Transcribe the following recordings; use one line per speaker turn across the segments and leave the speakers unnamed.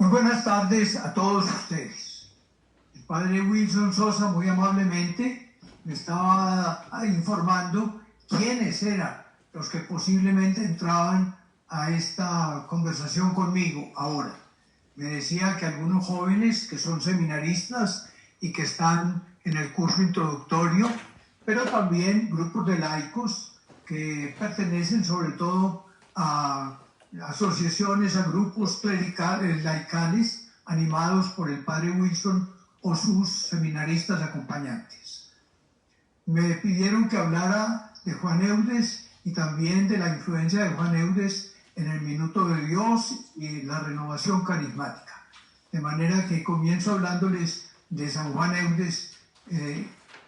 Muy buenas tardes a todos ustedes. El padre Wilson Sosa muy amablemente me estaba informando quiénes eran los que posiblemente entraban a esta conversación conmigo ahora. Me decía que algunos jóvenes que son seminaristas y que están en el curso introductorio, pero también grupos de laicos que pertenecen sobre todo a asociaciones, a grupos clericales, laicales, animados por el padre Wilson o sus seminaristas acompañantes. Me pidieron que hablara de Juan Eudes y también de la influencia de Juan Eudes en el Minuto de Dios y la renovación carismática. De manera que comienzo hablándoles de San Juan Eudes.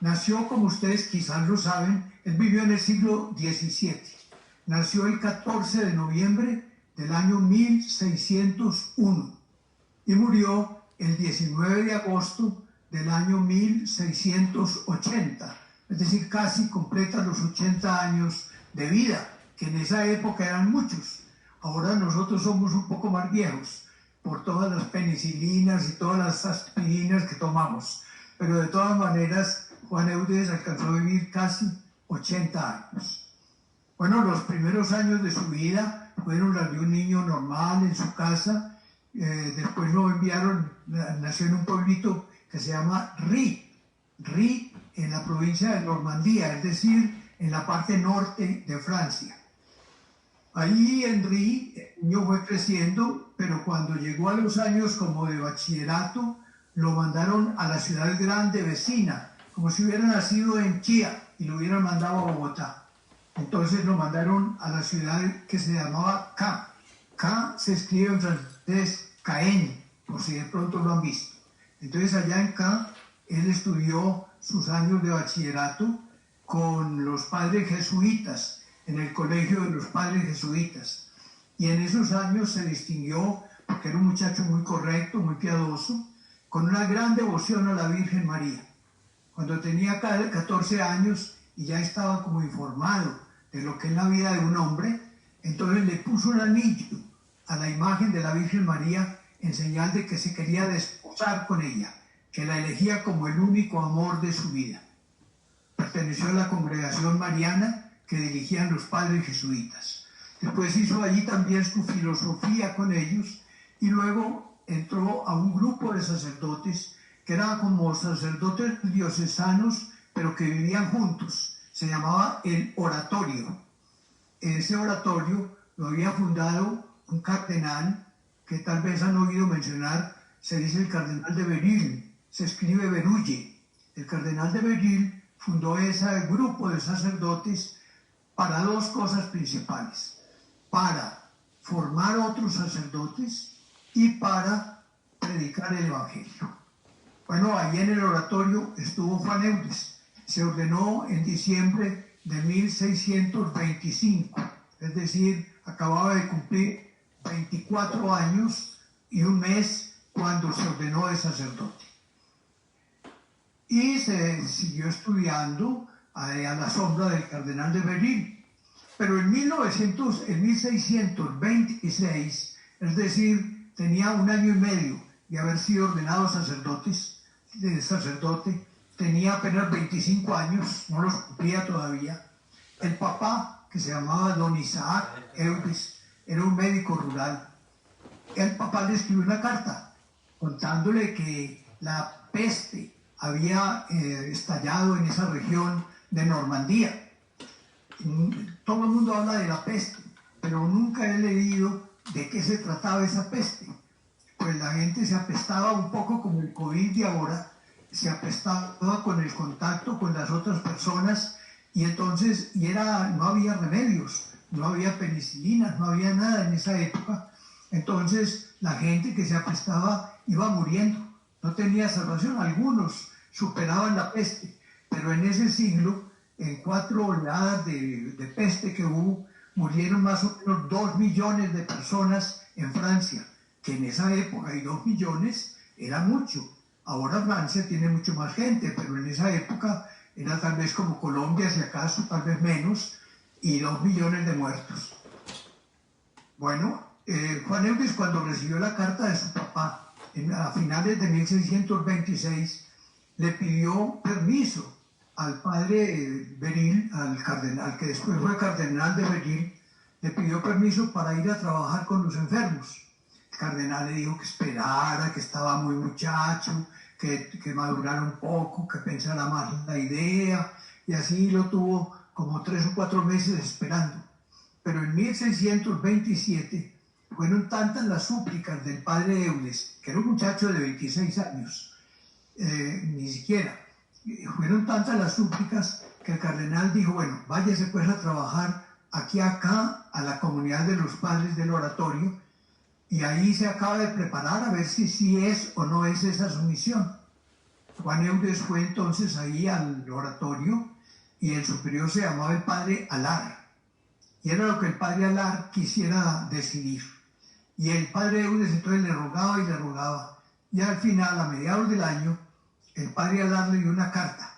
Nació, como ustedes quizás lo saben, él vivió en el siglo XVII. Nació el 14 de noviembre del año 1601 y murió el 19 de agosto del año 1680, es decir, casi completa los 80 años de vida, que en esa época eran muchos. Ahora nosotros somos un poco más viejos por todas las penicilinas y todas las aspirinas que tomamos, pero de todas maneras Juan Eudes alcanzó a vivir casi 80 años. Bueno, los primeros años de su vida fueron las de un niño normal en su casa. Después lo enviaron, nació en un pueblito que se llama Ries, en la provincia de Normandía, es decir, en la parte norte de Francia. Ahí en Ries el niño fue creciendo, pero cuando llegó a los años como de bachillerato, lo mandaron a la ciudad grande vecina, como si hubiera nacido en Chía y lo hubieran mandado a Bogotá. Entonces lo mandaron a la ciudad que se llamaba Caen. Caen se escribe en francés Caen, por si de pronto lo han visto. Entonces allá en Caen él estudió sus años de bachillerato con los padres jesuitas, en el colegio de los padres jesuitas. Y en esos años se distinguió, porque era un muchacho muy correcto, muy piadoso, con una gran devoción a la Virgen María. Cuando tenía 14 años y ya estaba como informado de lo que es la vida de un hombre, entonces le puso un anillo a la imagen de la Virgen María en señal de que se quería desposar con ella, que la elegía como el único amor de su vida. Perteneció a la congregación mariana que dirigían los padres jesuitas. Después hizo allí también su filosofía con ellos y luego entró a un grupo de sacerdotes que eran como sacerdotes diocesanos, pero que vivían juntos. Se llamaba el Oratorio. Ese oratorio lo había fundado un cardenal que tal vez han oído mencionar, se dice el cardenal de Beryl, se escribe Berulle. El cardenal de Beryl fundó ese grupo de sacerdotes para dos cosas principales: para formar otros sacerdotes y para predicar el Evangelio. Bueno, allí en el oratorio estuvo Juan Eudes. Se ordenó en diciembre de 1625, es decir, acababa de cumplir 24 años y un mes cuando se ordenó de sacerdote. Y se siguió estudiando a la sombra del cardenal de Beryl. Pero en 1626, es decir, tenía un año y medio de haber sido ordenado sacerdote, tenía apenas 25 años, no los cumplía todavía. El papá, que se llamaba don Isaac Eudes, era un médico rural. El papá le escribió una carta contándole que la peste había estallado en esa región de Normandía. Todo el mundo habla de la peste, pero nunca he leído de qué se trataba esa peste. Pues la gente se apestaba un poco como el COVID de ahora, se apestaba con el contacto con las otras personas y entonces no había remedios, no había penicilinas, no había nada en esa época. Entonces la gente que se apestaba iba muriendo, no tenía salvación. Algunos superaban la peste, pero en ese siglo, en 4 oleadas de peste que hubo, murieron más o menos 2 millones de personas en Francia, que en esa época, y 2 millones era mucho. Ahora Francia tiene mucho más gente, pero en esa época era tal vez como Colombia, si acaso, tal vez menos, y 2 millones de muertos. Bueno, Juan Eudes, cuando recibió la carta de su papá a finales de 1626, le pidió permiso al padre Beril, al cardenal, que después fue cardenal de Beril, le pidió permiso para ir a trabajar con los enfermos. El cardenal le dijo que esperara, que estaba muy muchacho, que madurara un poco, que pensara más la idea, y así lo tuvo como 3 o 4 meses esperando. Pero en 1627 fueron tantas las súplicas del padre Eudes, que era un muchacho de 26 años, ni siquiera, fueron tantas las súplicas que el cardenal dijo, bueno, váyase pues a trabajar acá, a la comunidad de los padres del oratorio, y ahí se acaba de preparar a ver si es o no es esa su misión. Juan Eudes fue entonces ahí al oratorio, y el superior se llamaba el padre Alar, y era lo que el padre Alar quisiera decidir. Y el padre Eudes entonces le rogaba y le rogaba, y al final, a mediados del año, el padre Alar le dio una carta,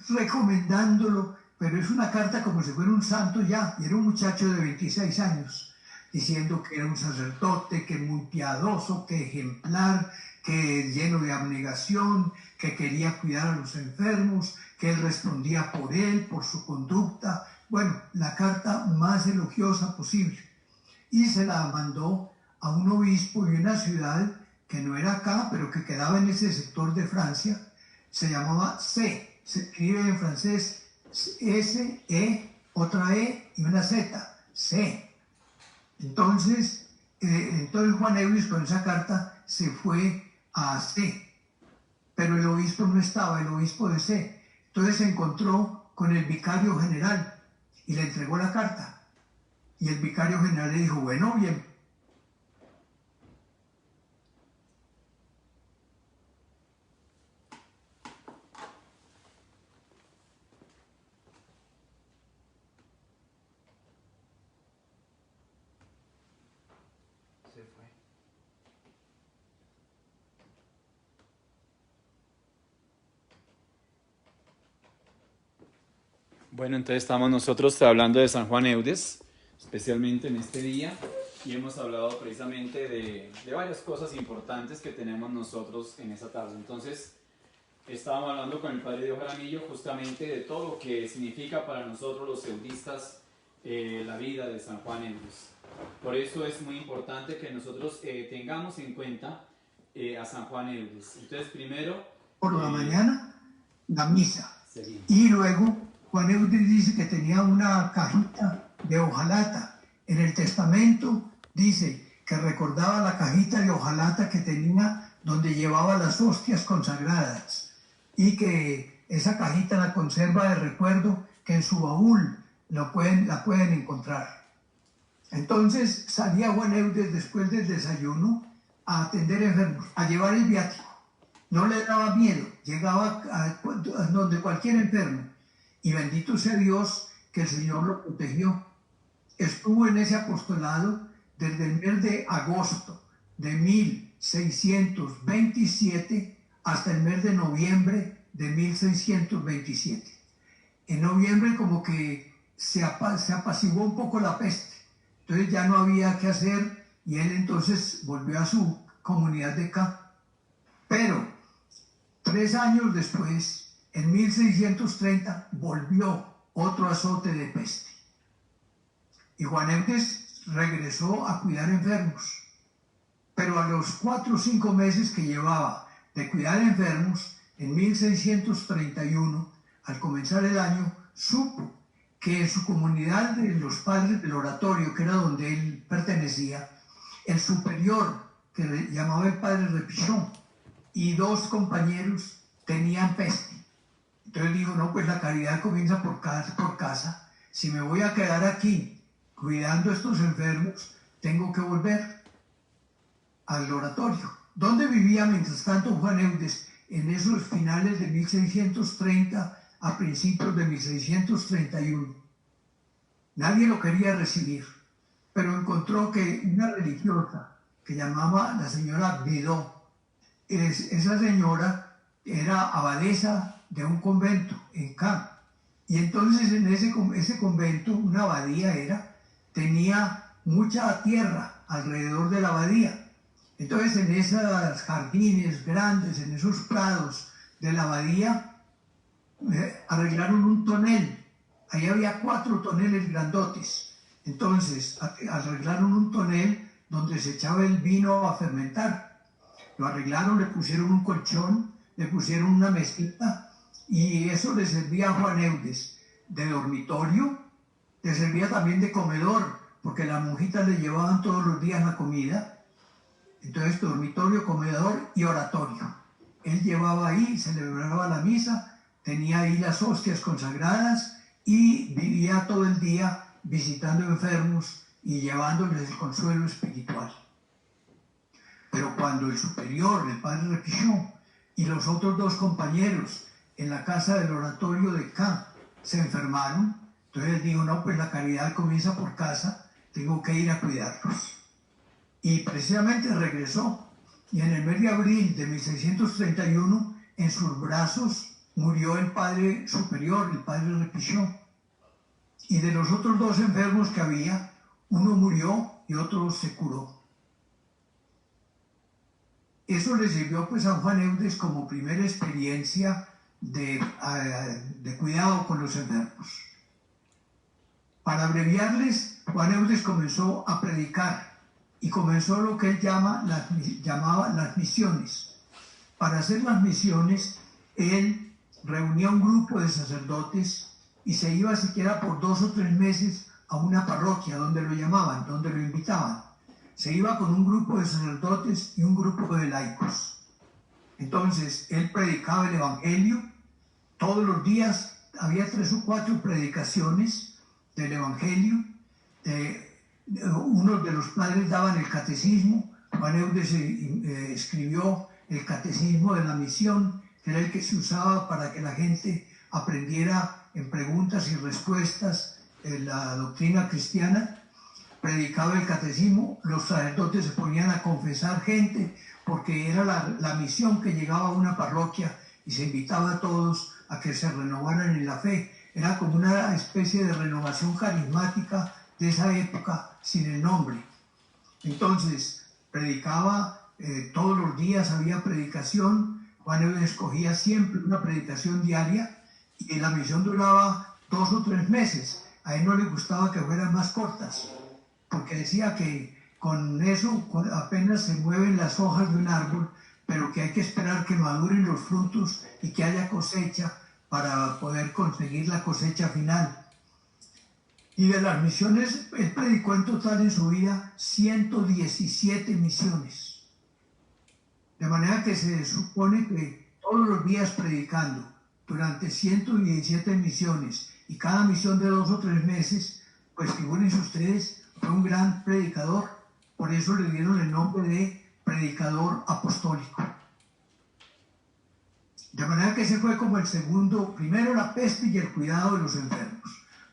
recomendándolo, pero es una carta como si fuera un santo ya, y era un muchacho de 26 años, diciendo que era un sacerdote, que muy piadoso, que ejemplar, que lleno de abnegación, que quería cuidar a los enfermos, que él respondía por él, por su conducta. Bueno, la carta más elogiosa posible. Y se la mandó a un obispo de una ciudad que no era acá, pero que quedaba en ese sector de Francia. Se llamaba C, se escribe en francés S, E, otra E y una Z, C. Entonces Juan Eudes con esa carta se fue a C, pero el obispo no estaba, el obispo de C. Entonces se encontró con el vicario general y le entregó la carta. Y el vicario general le dijo, bueno, bien.
Bueno, entonces estamos nosotros hablando de San Juan Eudes, especialmente en este día, y hemos hablado precisamente de varias cosas importantes que tenemos nosotros en esta tarde. Entonces, estábamos hablando con el padre Diego Jaramillo justamente de todo lo que significa para nosotros los eudistas la vida de San Juan Eudes. Por eso es muy importante que nosotros tengamos en cuenta a San Juan Eudes. Entonces, primero...
Por la mañana, la misa.
Seguimos.
Y luego Juan Eudes dice que tenía una cajita de hojalata. En el testamento dice que recordaba la cajita de hojalata que tenía donde llevaba las hostias consagradas y que esa cajita la conserva de recuerdo, que en su baúl la pueden encontrar. Entonces salía Juan Eudes después del desayuno a atender enfermos, a llevar el viático. No le daba miedo, llegaba a donde cualquier enfermo. Y bendito sea Dios que el Señor lo protegió. Estuvo en ese apostolado desde el mes de agosto de 1627 hasta el mes de noviembre de 1627. En noviembre como que se apaciguó un poco la peste. Entonces ya no había qué hacer y él entonces volvió a su comunidad de acá. Pero 3 años después, en 1630, volvió otro azote de peste. Y Juan Eudes regresó a cuidar enfermos. Pero a los 4 o 5 meses que llevaba de cuidar enfermos, en 1631, al comenzar el año, supo que en su comunidad de los padres del oratorio, que era donde él pertenecía, el superior, que le llamaba el padre Repichón, y 2 compañeros tenían peste. Entonces dijo, no, pues la caridad comienza por casa. Si me voy a quedar aquí cuidando a estos enfermos, tengo que volver al oratorio. ¿Dónde vivía mientras tanto Juan Eudes? En esos finales de 1630 a principios de 1631. Nadie lo quería recibir, pero encontró que una religiosa que llamaba la señora Bidó, esa señora era abadesa de un convento en Caen. Y entonces en ese convento, una abadía tenía mucha tierra alrededor de la abadía. Entonces en esos jardines grandes, en esos prados de la abadía, arreglaron un tonel. Ahí había 4 toneles grandotes. Entonces arreglaron un tonel donde se echaba el vino a fermentar. Lo arreglaron, le pusieron un colchón, le pusieron una mesita, y eso le servía a Juan Eudes de dormitorio, le servía también de comedor, porque las monjitas le llevaban todos los días la comida. Entonces dormitorio, comedor y oratorio. Él llevaba ahí, celebraba la misa, tenía ahí las hostias consagradas y vivía todo el día visitando enfermos y llevándoles el consuelo espiritual. Pero cuando el superior, el padre Repichon, y los otros 2 compañeros en la casa del oratorio de Caen se enfermaron, entonces él dijo, no, pues la caridad comienza por casa, tengo que ir a cuidarlos. Y precisamente regresó, y en el mes de abril de 1631, en sus brazos murió el padre superior, el padre Repichon. Y de los otros 2 enfermos que había, uno murió y otro se curó. Eso le sirvió pues a Juan Eudes como primera experiencia de cuidado con los enfermos. Para abreviarles, Juan Eudes comenzó a predicar y comenzó lo que él llamaba las misiones. Para hacer las misiones, él reunía un grupo de sacerdotes y se iba siquiera por 2 o 3 meses a una parroquia donde lo llamaban, donde lo invitaban. Se iba con un grupo de sacerdotes y un grupo de laicos. Entonces, él predicaba el Evangelio. Todos los días había 3 o 4 predicaciones del Evangelio. Unos de los padres daban el catecismo. Juan Eudes escribió el catecismo de la misión, que era el que se usaba para que la gente aprendiera en preguntas y respuestas la doctrina cristiana. Predicaba el catecismo, los sacerdotes se ponían a confesar gente, porque era la misión que llegaba a una parroquia y se invitaba a todos a que se renovaran en la fe. Era como una especie de renovación carismática de esa época sin el nombre. Entonces, predicaba todos los días, había predicación. Juan Eudes escogía siempre una predicación diaria y la misión duraba 2 o 3 meses. A él no le gustaba que fueran más cortas, porque decía que con eso apenas se mueven las hojas de un árbol, pero que hay que esperar que maduren los frutos y que haya cosecha para poder conseguir la cosecha final. Y de las misiones, él predicó en total en su vida 117 misiones. De manera que se supone que todos los días predicando durante 117 misiones y cada misión de 2 o 3 meses, pues figúrense ustedes, fue un gran predicador. Por eso le dieron el nombre de predicador apostólico. De manera que ese fue como el segundo, primero la peste y el cuidado de los enfermos.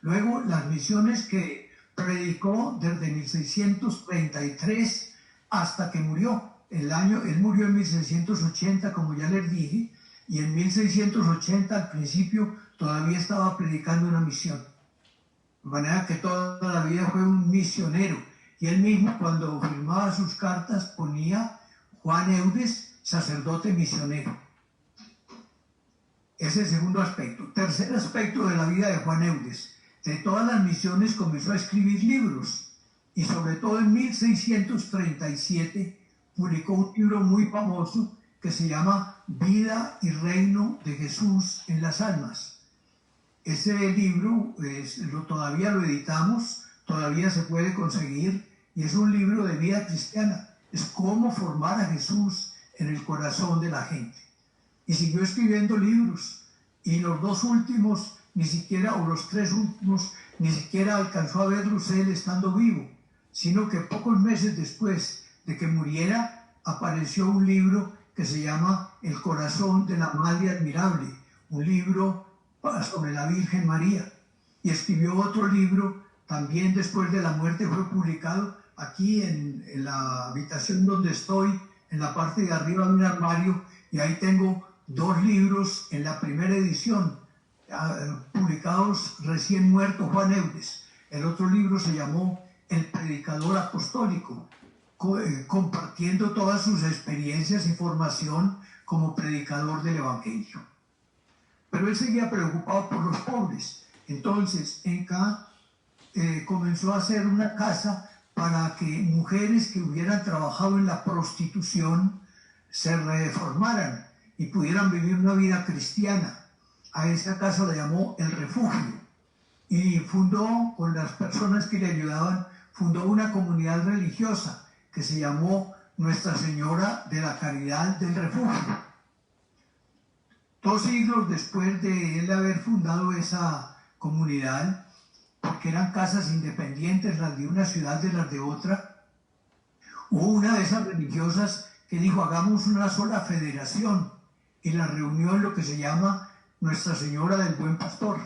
Luego las misiones que predicó desde 1633 hasta que murió. Él murió en 1680, como ya les dije, y en 1680 al principio todavía estaba predicando una misión. De manera que toda la vida fue un misionero. Y él mismo, cuando firmaba sus cartas, ponía Juan Eudes, sacerdote misionero. Ese es el segundo aspecto. Tercer aspecto de la vida de Juan Eudes. De todas las misiones comenzó a escribir libros. Y sobre todo en 1637 publicó un libro muy famoso que se llama Vida y Reino de Jesús en las Almas. Ese libro todavía lo editamos, todavía se puede conseguir, y es un libro de vida cristiana. Es cómo formar a Jesús en el corazón de la gente. Y siguió escribiendo libros, y los 2 últimos, ni siquiera, o los 3 últimos, ni siquiera alcanzó a verlos él estando vivo, sino que pocos meses después de que muriera, apareció un libro que se llama El corazón de la Madre Admirable, un libro sobre la Virgen María. Y escribió otro libro, también después de la muerte fue publicado aquí en la habitación donde estoy, en la parte de arriba de un armario, y ahí tengo 2 libros en la primera edición, publicados recién muerto Juan Eudes. El otro libro se llamó El Predicador Apostólico, compartiendo todas sus experiencias y formación como predicador del Evangelio. Pero él seguía preocupado por los pobres. Entonces, Enca comenzó a hacer una casa para que mujeres que hubieran trabajado en la prostitución se reformaran y pudieran vivir una vida cristiana. A esa casa la llamó El Refugio y fundó, con las personas que le ayudaban, fundó una comunidad religiosa que se llamó Nuestra Señora de la Caridad del Refugio. 2 siglos después de él haber fundado esa comunidad, porque eran casas independientes, las de una ciudad de las de otra, hubo una de esas religiosas que dijo: hagamos una sola federación, y la reunió en lo que se llama Nuestra Señora del Buen Pastor.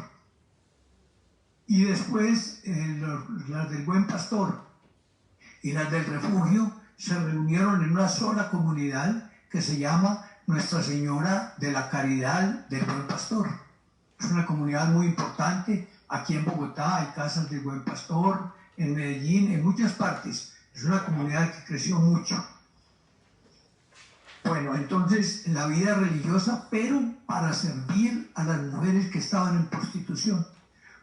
Y después las del Buen Pastor y las del Refugio se reunieron en una sola comunidad que se llama Nuestra Señora de la Caridad del Buen Pastor. Es una comunidad muy importante. Aquí en Bogotá hay casas del Buen Pastor, en Medellín, en muchas partes. Es una comunidad que creció mucho. Bueno, entonces la vida religiosa, pero para servir a las mujeres que estaban en prostitución.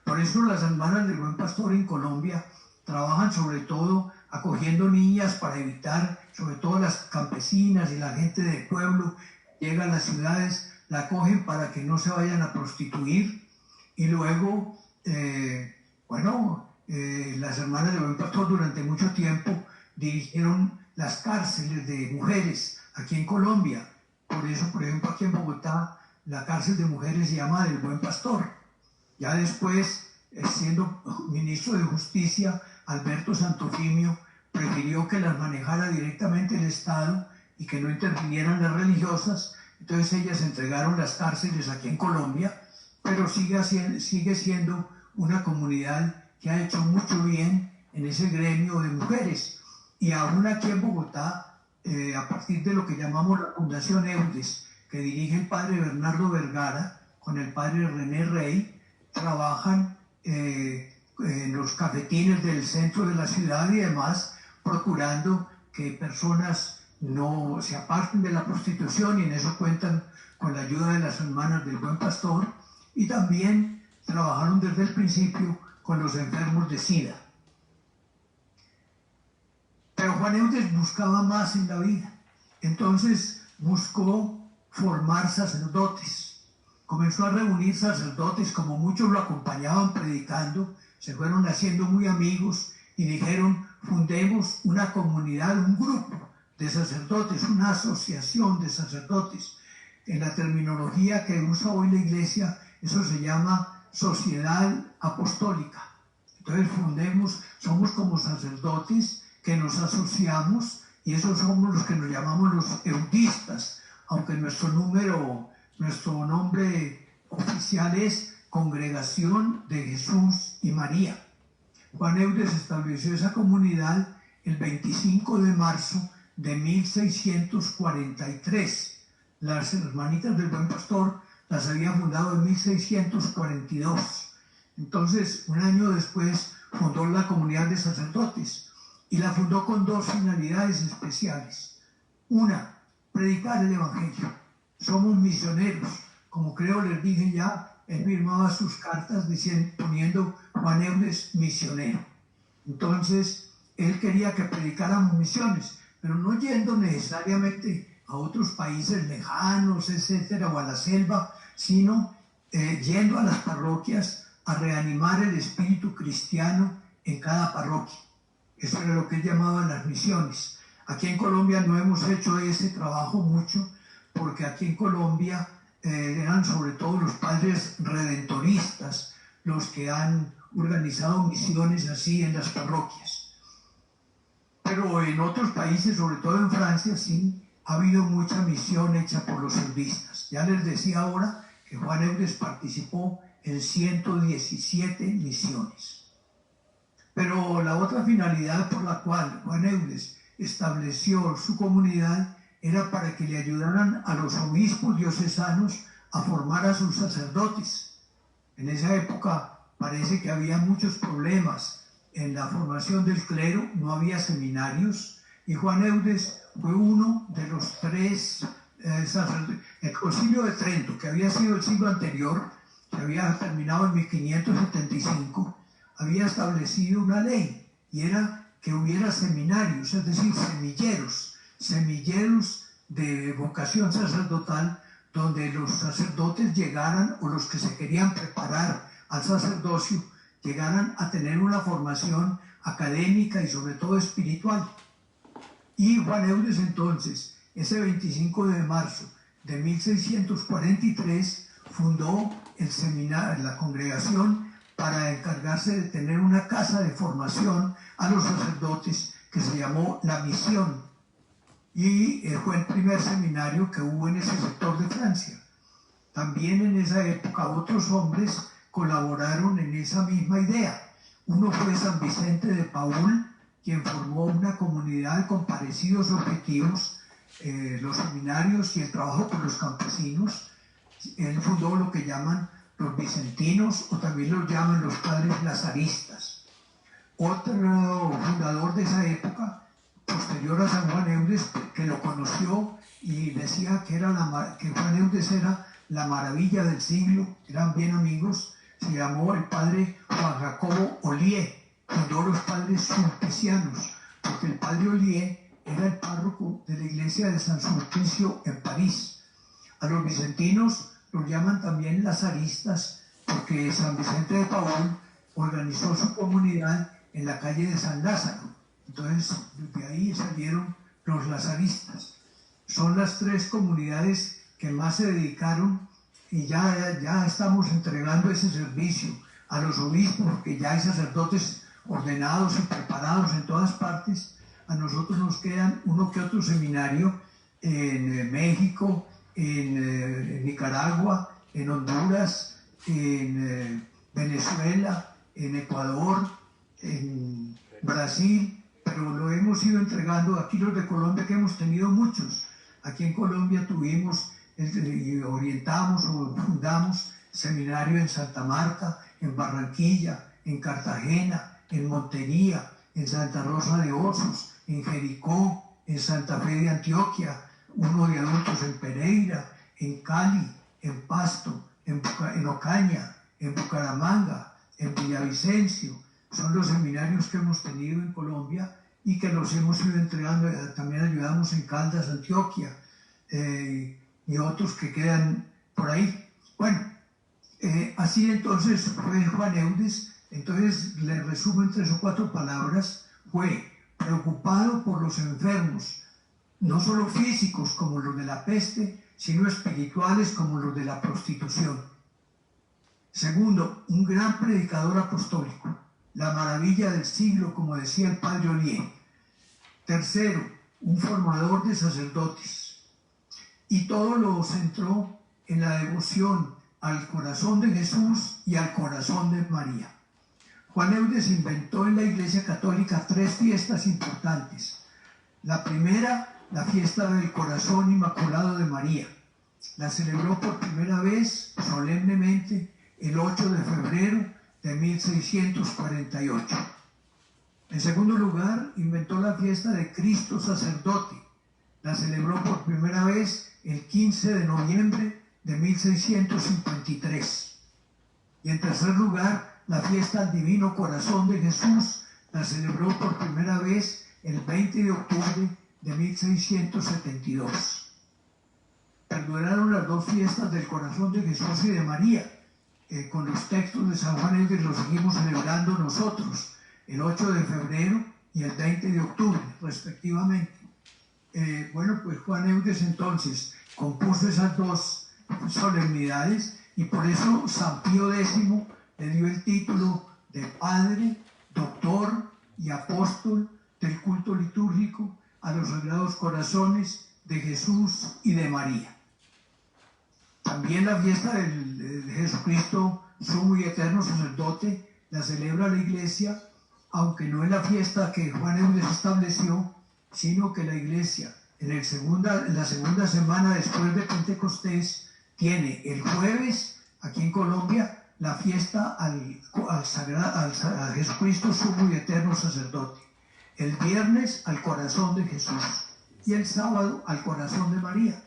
Por eso las hermanas del Buen Pastor en Colombia trabajan sobre todo acogiendo niñas para evitar, sobre todo las campesinas y la gente del pueblo, llega a las ciudades, la acogen para que no se vayan a prostituir. Y luego, las hermanas del Buen Pastor durante mucho tiempo dirigieron las cárceles de mujeres aquí en Colombia. Por eso, por ejemplo, aquí en Bogotá, la cárcel de mujeres se llama del Buen Pastor. Ya después, siendo ministro de Justicia, Alberto Santofimio prefirió que las manejara directamente el Estado y que no intervinieran las religiosas. Entonces ellas entregaron las cárceles aquí en Colombia, pero sigue siendo una comunidad que ha hecho mucho bien en ese gremio de mujeres. Y aún aquí en Bogotá, a partir de lo que llamamos la Fundación Eudes, que dirige el padre Bernardo Vergara con el padre René Rey, trabajan en los cafetines del centro de la ciudad y demás, procurando que personas no se aparten de la prostitución, y en eso cuentan con la ayuda de las hermanas del Buen Pastor, y también trabajaron desde el principio con los enfermos de SIDA. Pero Juan Eudes buscaba más en la vida, entonces buscó formar sacerdotes. Comenzó a reunir sacerdotes, como muchos lo acompañaban predicando, se fueron haciendo muy amigos y dijeron: fundemos una comunidad, un grupo de sacerdotes, una asociación de sacerdotes. En la terminología que usa hoy la Iglesia, eso se llama sociedad apostólica. Entonces somos como sacerdotes que nos asociamos, y esos somos los que nos llamamos los eudistas, aunque nuestro nombre oficial es Congregación de Jesús y María. Juan Eudes estableció esa comunidad el 25 de marzo de 1643. Las hermanitas del Buen Pastor las había fundado en 1642. Entonces, un año después, fundó la comunidad de sacerdotes, y la fundó con 2 finalidades especiales. Una, predicar el Evangelio. Somos misioneros. Como creo les dije ya, él firmaba sus cartas poniendo Juan Eudes misionero. Entonces, él quería que predicáramos misiones, pero no yendo necesariamente a otros países lejanos, etcétera, o a la selva, sino yendo a las parroquias a reanimar el espíritu cristiano en cada parroquia. Eso era lo que él llamaba las misiones. Aquí en Colombia no hemos hecho ese trabajo mucho, porque aquí en Colombia eran sobre todo los padres redentoristas los que han organizado misiones así en las parroquias. Pero en otros países, sobre todo en Francia, sí ha habido mucha misión hecha por los eudistas. Ya les decía ahora que Juan Eudes participó en 117 misiones. Pero la otra finalidad por la cual Juan Eudes estableció su comunidad era para que le ayudaran a los obispos diocesanos a formar a sus sacerdotes. En esa época parece que había muchos problemas en la formación del clero, no había seminarios, Y Juan Eudes fue uno de los tres sacerdotes. El Concilio de Trento, que había sido el siglo anterior, que había terminado en 1575, había establecido una ley, y era que hubiera seminarios, es decir, semilleros de vocación sacerdotal, donde los sacerdotes llegaran, o los que se querían preparar al sacerdocio, llegaran a tener una formación académica y sobre todo espiritual. Y Juan Eudes entonces, ese 25 de marzo de 1643, fundó el seminario, la congregación, para encargarse de tener una casa de formación a los sacerdotes que se llamó La Misión. Y fue el primer seminario que hubo en ese sector de Francia. También en esa época otros hombres colaboraron en esa misma idea. Uno fue San Vicente de Paúl, quien formó una comunidad con parecidos objetivos, los seminarios y el trabajo con los campesinos. Él fundó lo que llaman los vicentinos, o también los llaman los padres lazaristas. Otro fundador de esa época, posterior a San Juan Eudes, que lo conoció y decía que Juan Eudes era la maravilla del siglo, eran bien amigos, se llamó el padre Juan Jacobo Ollier, fundó los padres sulpicianos, porque el padre Ollier era el párroco de la iglesia de San Sulpicio en París. A los vicentinos los llaman también lazaristas, porque San Vicente de Paúl organizó su comunidad en la calle de San Lázaro. Entonces, de ahí salieron los lazaristas. Son las tres comunidades que más se dedicaron, y ya estamos entregando ese servicio a los obispos, porque ya hay sacerdotes ordenados y preparados en todas partes. A nosotros nos quedan uno que otro seminario en México, en Nicaragua, en Honduras, en Venezuela, en Ecuador, en Brasil, pero lo hemos ido entregando. Aquí los de Colombia, que hemos tenido muchos. Aquí en Colombia tuvimos y orientamos o fundamos seminario en Santa Marta, en Barranquilla, en Cartagena, en Montería, en Santa Rosa de Osos, en Jericó, en Santa Fe de Antioquia, uno de adultos en Pereira, en Cali, en Pasto, en Ocaña, en Bucaramanga, en Villavicencio. Son los seminarios que hemos tenido en Colombia y que los hemos ido entregando. También ayudamos en Caldas, Antioquia, y otros que quedan por ahí. Bueno, así entonces fue Juan Eudes. Entonces le resumo en 3 o 4 palabras. Fue preocupado por los enfermos, no solo físicos como los de la peste, sino espirituales como los de la prostitución. Segundo, un gran predicador apostólico, la maravilla del siglo, como decía el padre Ollier. Tercero, un formador de sacerdotes. Y todo lo centró en la devoción al corazón de Jesús y al corazón de María. Juan Eudes inventó en la Iglesia Católica 3 fiestas importantes. La primera, la fiesta del Corazón Inmaculado de María. La celebró por primera vez solemnemente el 8 de febrero de 1648. En segundo lugar, inventó la fiesta de Cristo Sacerdote. La celebró por primera vez el 15 de noviembre de 1653. Y en tercer lugar, la fiesta al Divino Corazón de Jesús la celebró por primera vez el 20 de octubre de 1672. Perduraron las 2 fiestas del Corazón de Jesús y de María. Con los textos de San Juan Eudes los seguimos celebrando nosotros, el 8 de febrero y el 20 de octubre, respectivamente. Bueno, pues Juan Eudes entonces compuso esas 2 solemnidades, y por eso San Pío X le dio el título de Padre, Doctor y Apóstol del culto litúrgico a los Sagrados Corazones de Jesús y de María. También la fiesta de Jesucristo, sumo y eterno sacerdote, la celebra la Iglesia, aunque no es la fiesta que Juan Eudes estableció, sino que la Iglesia en la segunda semana después de Pentecostés tiene el jueves, aquí en Colombia, la fiesta a Jesucristo, sumo y eterno sacerdote. el viernes al corazón de Jesús y el sábado al corazón de María.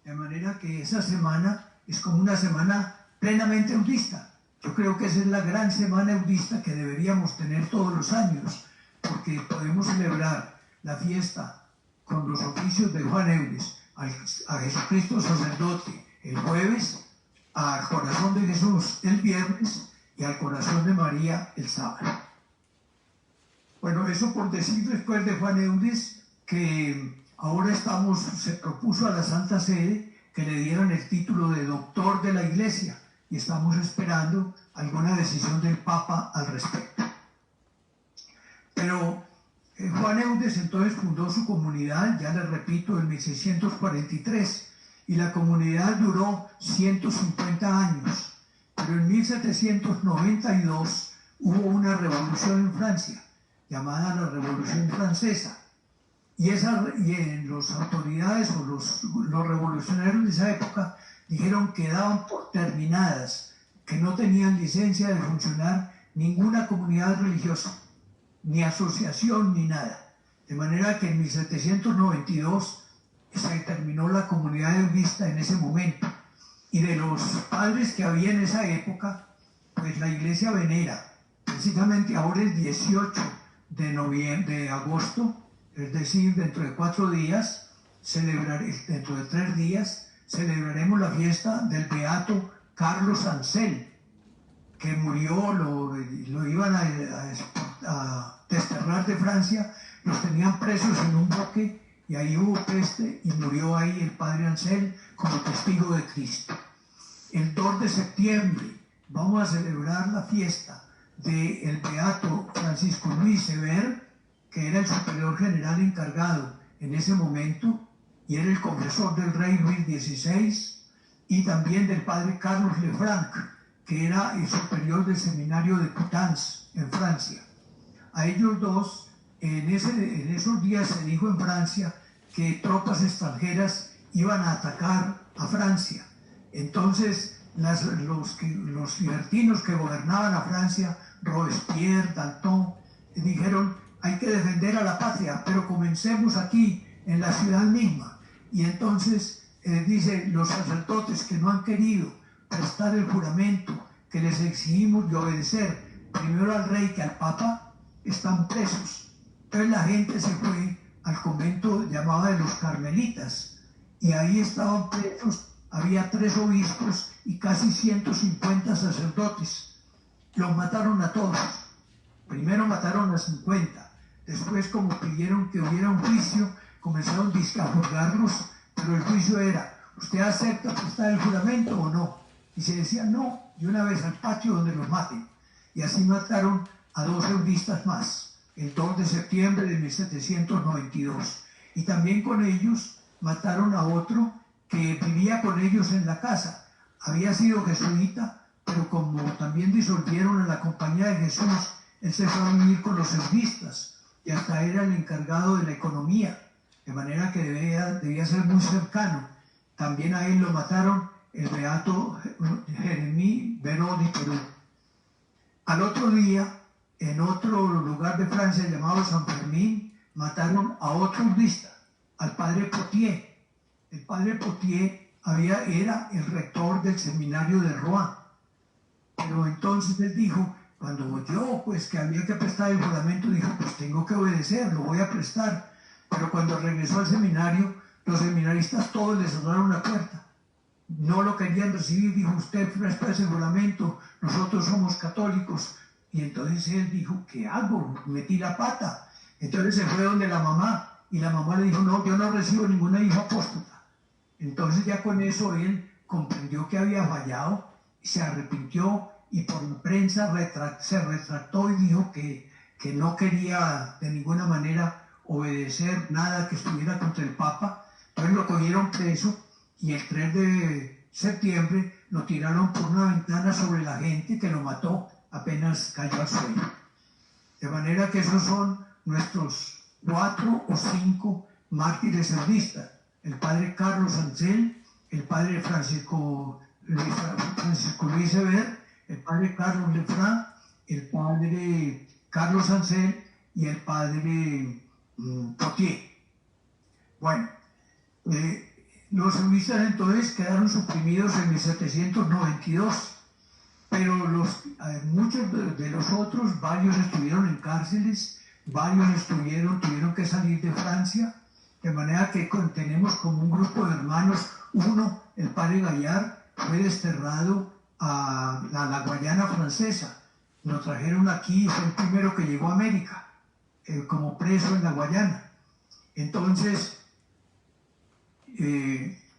De manera que esa semana es como una semana plenamente eudista. Yo creo que esa es la gran semana eudista que deberíamos tener todos los años, porque podemos celebrar la fiesta con los oficios de Juan Eudes, a Jesucristo sacerdote el jueves, al corazón de Jesús el viernes y al corazón de María el sábado. Bueno, eso por decir después de Juan Eudes, que ahora se propuso a la Santa Sede que le dieran el título de doctor de la Iglesia y estamos esperando alguna decisión del Papa al respecto. Pero Juan Eudes entonces fundó su comunidad, ya les repito, en 1643, y la comunidad duró 150 años. Pero en 1792 hubo una revolución en Francia, llamada la Revolución Francesa. Y los autoridades o los revolucionarios de esa época dijeron que daban por terminadas, que no tenían licencia de funcionar ninguna comunidad religiosa, ni asociación, ni nada. De manera que en 1792 se terminó la comunidad eudista en ese momento. Y de los padres que había en esa época, pues la iglesia venera, precisamente ahora el 18 de agosto, es decir, dentro de 4 días, dentro de 3 días, celebraremos la fiesta del beato Carlos Ansel, que murió, lo iban a desterrar de Francia, los tenían presos en un buque y ahí hubo peste y murió ahí el padre Ansel como testigo de Cristo. El 2 de septiembre vamos a celebrar la fiesta del beato Francisco Luis Sever, que era el superior general encargado en ese momento y era el confesor del rey Luis XVI, y también del padre Carlos Lefranc, que era el superior del seminario de Coutances en Francia. A ellos dos, en esos días se dijo en Francia que tropas extranjeras iban a atacar a Francia. Entonces los libertinos que gobernaban a Francia, Robespierre, Danton, dijeron: hay que defender a la patria, pero comencemos aquí, en la ciudad misma. Y entonces dice, los sacerdotes que no han querido prestar el juramento que les exigimos de obedecer primero al rey que al papa, están presos. Entonces la gente se fue al convento llamado de los Carmelitas, y ahí estaban presos, había 3 obispos y casi 150 sacerdotes. Los mataron a todos. Primero mataron a 50. Después, como pidieron que hubiera un juicio, comenzaron a juzgarlos, pero el juicio era: ¿usted acepta prestar el juramento o no? Y se decía no, y una vez al patio donde los maten. Y así mataron a 2 eudistas más, el 2 de septiembre de 1792. Y también con ellos mataron a otro que vivía con ellos en la casa. Había sido jesuita, pero como también disolvieron a la Compañía de Jesús, él se fue a vivir con los eudistas y hasta era el encargado de la economía, de manera que debía ser muy cercano. También a él lo mataron el beato Jeremí Beró de Perú. Al otro día, en otro lugar de Francia llamado San Fermín, mataron a otro eudista, al padre Potier. El padre Potier era el rector del seminario de Rouen. Pero entonces él dijo, cuando oyó pues que había que prestar el juramento, dijo: pues tengo que obedecer, lo voy a prestar. Pero cuando regresó al seminario, los seminaristas todos le cerraron la puerta. No lo querían recibir. Dijo: usted presta ese juramento, nosotros somos católicos. Y entonces él dijo: ¿qué hago? Metí la pata. Entonces se fue donde la mamá, y la mamá le dijo: no, yo no recibo ninguna hija apóstata. Entonces ya con eso él comprendió que había fallado, y se arrepintió, y por la prensa se retractó y dijo que no quería de ninguna manera obedecer nada que estuviera contra el Papa. Entonces lo cogieron preso, y el 3 de septiembre lo tiraron por una ventana sobre la gente, que lo mató apenas cayó al suelo. De manera que esos son nuestros 4 o 5 mártires eudistas: el padre Carlos Ansel, el padre Francisco Luis Sever, el padre Carlos Lefranc, el padre Carlos Ansel y el padre Potier. Bueno, los eudistas entonces quedaron suprimidos en 1792, pero muchos de los otros, varios estuvieron en cárceles, varios tuvieron que salir de Francia, de manera que tenemos como un grupo de hermanos. Uno, el padre Gallard, fue desterrado a la Guayana francesa. Lo trajeron aquí y fue el primero que llegó a América, como preso en la Guayana. Entonces,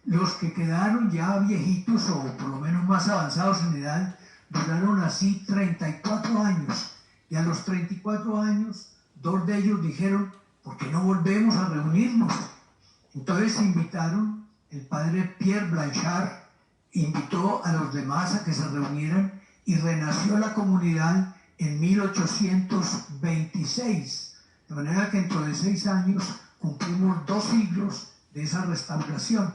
los que quedaron ya viejitos o por lo menos más avanzados en edad, duraron así 34 años. Y a los 34 años, 2 de ellos dijeron: ¿por qué no volvemos a reunirnos? Entonces invitaron, el padre Pierre Blanchard invitó a los demás a que se reunieran y renació la comunidad en 1826. De manera que dentro de 6 años cumplimos 2 siglos de esa restauración.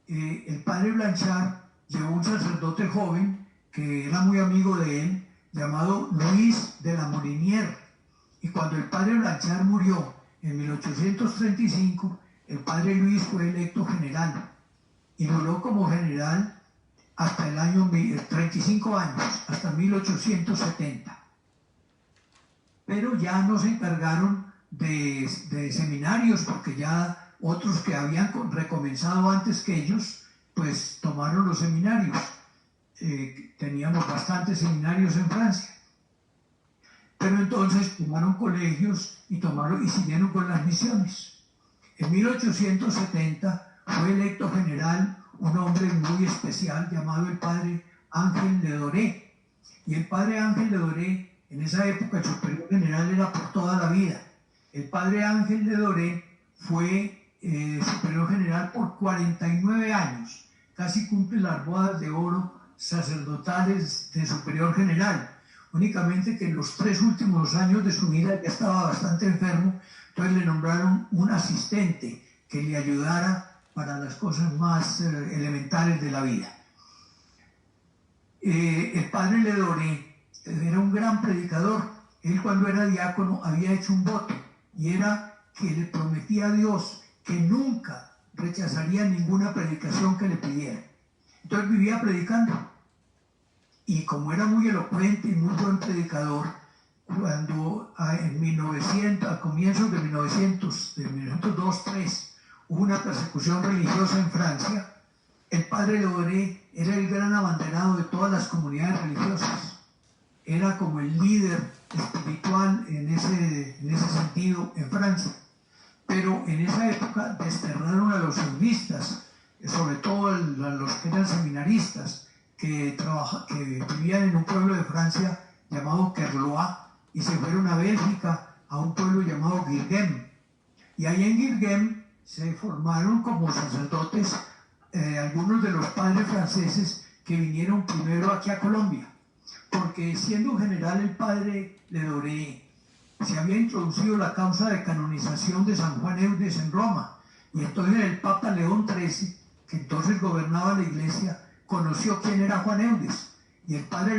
El padre Blanchard llevó un sacerdote joven que era muy amigo de él, llamado Luis de la Molinière. Y cuando el padre Blanchard murió en 1835, el padre Luis fue electo general y duró como general hasta el año 35 años, hasta 1870. Pero ya no se encargaron de seminarios, porque ya otros que habían recomenzado antes que ellos, pues tomaron los seminarios. Teníamos bastantes seminarios en Francia. Pero entonces tomaron colegios y siguieron con las misiones. En 1870 fue electo general un hombre muy especial llamado el padre Ángel Ledoré. Y el padre Ángel Ledoré, en esa época el superior general era por toda la vida. El padre Ángel Ledoré fue superior general por 49 años. Casi cumple las bodas de oro sacerdotales de superior general. Únicamente que en los 3 últimos años de su vida ya estaba bastante enfermo, entonces le nombraron un asistente que le ayudara para las cosas más elementales de la vida. El padre Ledoré era un gran predicador. Él, cuando era diácono, había hecho un voto, y era que le prometía a Dios que nunca rechazaría ninguna predicación que le pidiera. Entonces vivía predicando. Y como era muy elocuente y muy buen predicador, cuando a comienzos de 1902-3, hubo una persecución religiosa en Francia, el padre Ledoré era el gran abanderado de todas las comunidades religiosas. Era como el líder espiritual en ese sentido en Francia. Pero en esa época desterraron a los eudistas, sobre todo a los que eran seminaristas, que vivían en un pueblo de Francia llamado Kerlois, y se fueron a Bélgica, a un pueblo llamado Guilhem. Y ahí en Guilhem se formaron como sacerdotes algunos de los padres franceses que vinieron primero aquí a Colombia, porque siendo general el padre Ledoré, se había introducido la causa de canonización de San Juan Eudes en Roma, y entonces el Papa León XIII, que entonces gobernaba la iglesia, conoció quién era Juan Eudes, y el Papa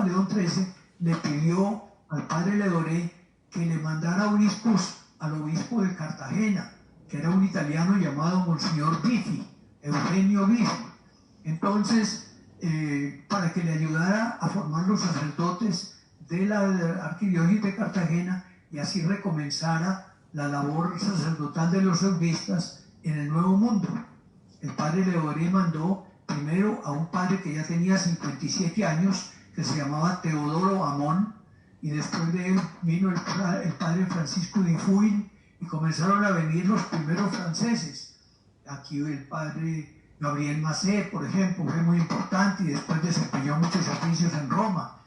León XIII le pidió al padre Ledoré que le mandara obispos al obispo de Cartagena, que era un italiano llamado Monseñor Biffi, Eugenio Biffi. Entonces, para que le ayudara a formar los sacerdotes de la arquidiócesis de Cartagena, y así recomenzara la labor sacerdotal de los eudistas en el Nuevo Mundo. El padre Ledoré mandó primero a un padre que ya tenía 57 años, que se llamaba Teodoro Amón, y después de él vino el padre Francisco de Fuil, y comenzaron a venir los primeros franceses. Aquí el padre Gabriel Macé, por ejemplo, fue muy importante y después desempeñó muchos oficios en Roma.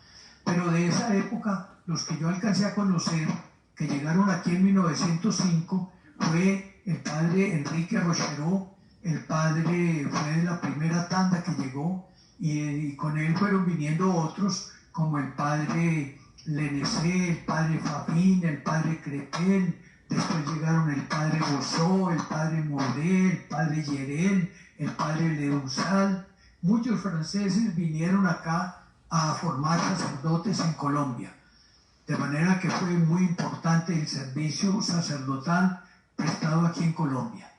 Pero de esa época, los que yo alcancé a conocer, que llegaron aquí en 1905, fue el padre Enrique Rocherot. El padre fue de la primera tanda que llegó, y con él fueron viniendo otros, como el padre Lenecé, el padre Fabín, el padre Crepel. Después llegaron el padre Bossó, el padre Morel, el padre Yerel, el padre Leunzal. Muchos franceses vinieron acá a formar sacerdotes en Colombia. De manera que fue muy importante el servicio sacerdotal prestado aquí en Colombia.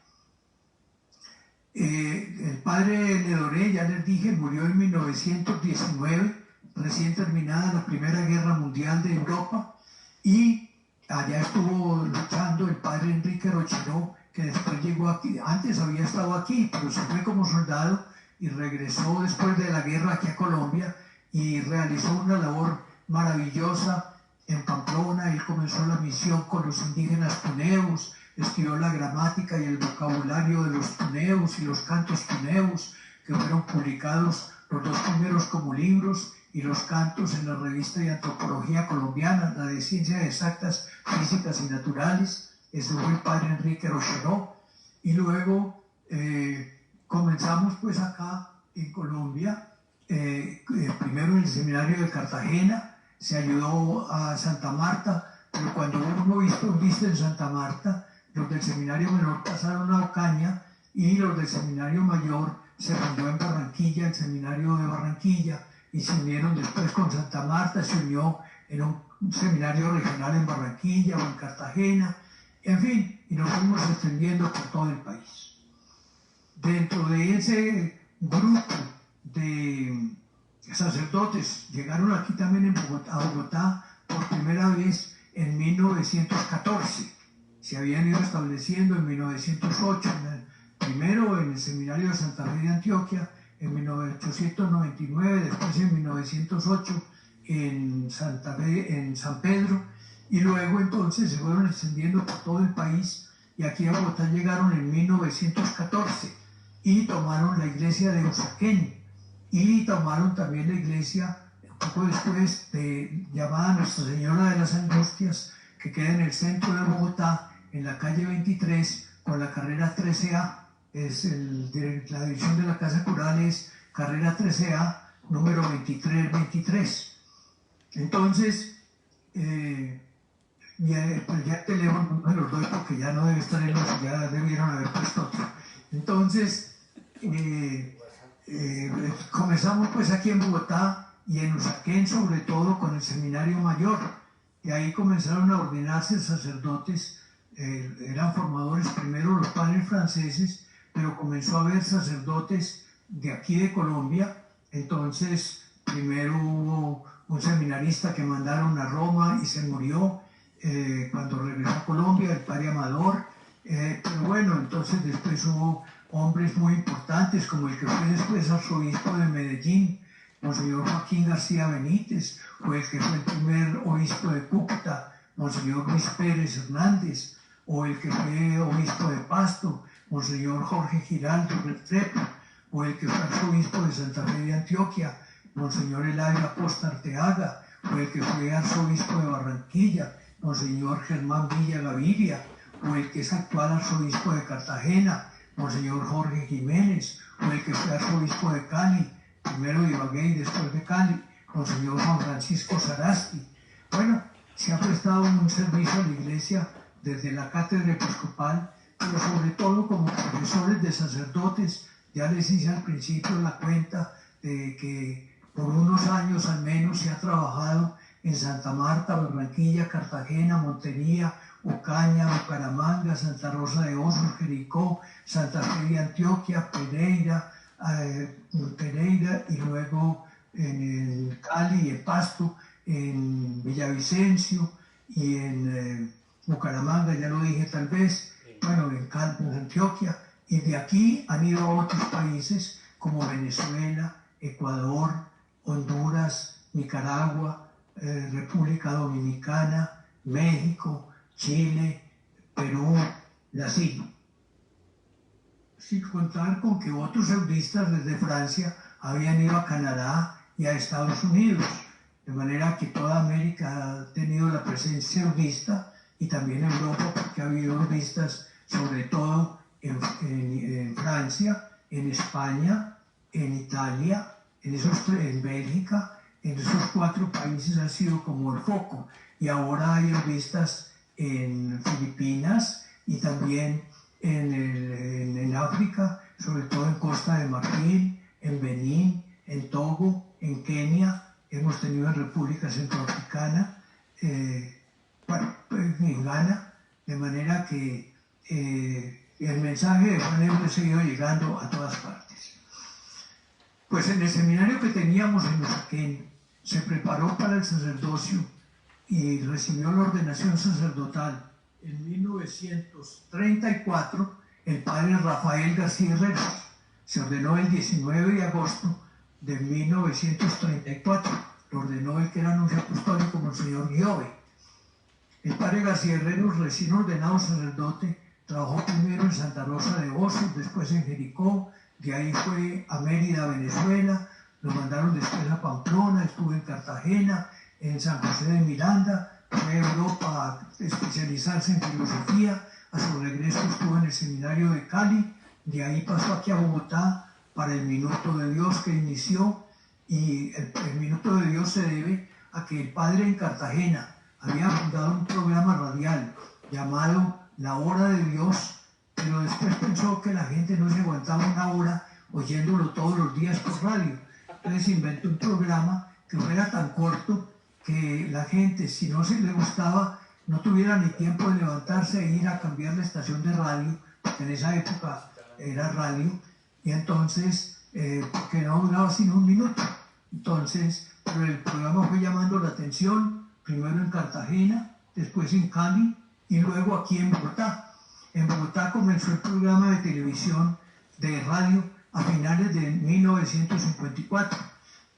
El padre Ledoré, ya les dije, murió en 1919, recién terminada la Primera Guerra Mundial de Europa, y allá estuvo luchando el padre Enrique Rocheró, que después llegó aquí. Antes había estado aquí, pero se fue como soldado y regresó después de la guerra aquí a Colombia y realizó una labor maravillosa en Pamplona. Él comenzó la misión con los indígenas tuneos, escribió la gramática y el vocabulario de los tuneos y los cantos tuneos, que fueron publicados los dos primeros como libros, y los cantos en la revista de Antropología Colombiana, la de Ciencias Exactas, Físicas y Naturales. Ese fue el padre Enrique Rocheró. Y luego comenzamos pues acá en Colombia, primero en el seminario de Cartagena, se ayudó a Santa Marta, pero cuando hubo un obispo en Santa Marta, los del seminario menor pasaron a Ocaña y los del seminario mayor se fundó en Barranquilla, el seminario de Barranquilla, y se unieron después con Santa Marta, se unió en un seminario regional en Barranquilla o en Cartagena, en fin, y nos fuimos extendiendo por todo el país. Dentro de ese grupo de sacerdotes, llegaron aquí también a Bogotá por primera vez en 1914. Se habían ido estableciendo en 1908, primero en el seminario de Santa Fe de Antioquia, en 1899, después en 1908 en Santa Fe, en San Pedro, y luego entonces se fueron extendiendo por todo el país, y aquí a Bogotá llegaron en 1914 y tomaron la iglesia de Usaquén, y tomaron también la iglesia un poco después llamada Nuestra Señora de las Angustias, que queda en el centro de Bogotá, en la calle 23, con la carrera 13A. La dirección de la Casa Cural es carrera 13A, número 2323. Entonces, pues ya el teléfono no me los doy porque ya no debe estar en los, ya debieron haber puesto otro. Entonces, comenzamos pues aquí en Bogotá y en Usaquén, sobre todo con el seminario mayor, y ahí comenzaron a ordenarse sacerdotes. Eran formadores primero los padres franceses, pero comenzó a haber sacerdotes de aquí de Colombia. Entonces primero hubo un seminarista que mandaron a Roma y se murió cuando regresó a Colombia, el padre Amador, pero bueno, entonces después hubo hombres muy importantes como el que fue después arzobispo de Medellín, Monseñor Joaquín García Benítez, o el que fue el primer obispo de Cúcuta, Monseñor Luis Pérez Hernández, o el que fue obispo de Pasto, Monseñor Jorge Giraldo Restrepo, o el que fue arzobispo de Santa Fe de Antioquia, Monseñor Eladio Acosta Arteaga, o el que fue arzobispo de Barranquilla, Monseñor Germán Villa Gaviria, o el que es actual arzobispo de Cartagena, Monseñor Jorge Jiménez, o el que fue arzobispo de Cali, primero de Ibagué y después de Cali, Monseñor Juan Francisco Sarasti. Bueno, se ha prestado un servicio a la Iglesia desde la cátedra episcopal, pero sobre todo como profesores de sacerdotes. Ya les hice al principio la cuenta de que por unos años al menos se ha trabajado en Santa Marta, Barranquilla, Cartagena, Montería, Ocaña, Bucaramanga, Santa Rosa de Osos, Jericó, Santa Fe de Antioquia, Pereira, y luego en el Cali, en Pasto, en Villavicencio y en Bucaramanga, ya lo dije tal vez, bueno, en Cali, en Antioquia, y de aquí han ido a otros países como Venezuela, Ecuador, Honduras, Nicaragua, República Dominicana, México, Chile, Perú, Brasil. Sin contar con que otros eudistas desde Francia habían ido a Canadá y a Estados Unidos, de manera que toda América ha tenido la presencia eudista, y también Europa, porque ha habido eudistas sobre todo en Francia, en España, en Italia, en Bélgica. En esos 4 países ha sido como el foco, y ahora hay eudistas en Filipinas y también en África, sobre todo en Costa de Marfil, en Benín, en Togo, en Kenia, hemos tenido en República Centroafricana, en Ghana, de manera que el mensaje de Juan Eudes se iba llegando a todas partes. Pues en el seminario que teníamos en Usaquén, se preparó para el sacerdocio y recibió la ordenación sacerdotal en 1934 el padre Rafael García Herreros. Se ordenó el 19 de agosto de 1934. Lo ordenó el que era nuncio apostólico, Monseñor Giove. El padre García Herreros, recién ordenado sacerdote, trabajó primero en Santa Rosa de Osos, después en Jericó, de ahí fue a Mérida, Venezuela, lo mandaron después a Pamplona, estuvo en Cartagena, en San José de Miranda, fue a Europa a especializarse en filosofía, a su regreso estuvo en el seminario de Cali, de ahí pasó aquí a Bogotá para el Minuto de Dios que inició, y el Minuto de Dios se debe a que el padre en Cartagena había fundado un programa radial llamado La Hora de Dios, pero después pensó que la gente no se aguantaba una hora oyéndolo todos los días por radio. Entonces inventó un programa que fuera tan corto que la gente, si no se le gustaba, no tuviera ni tiempo de levantarse e ir a cambiar la estación de radio, porque en esa época era radio, y entonces, porque no duraba sino un minuto. Entonces, pero el programa fue llamando la atención, primero en Cartagena, después en Cali, y luego aquí en Bogotá. En Bogotá comenzó el programa de televisión de radio a finales de 1954,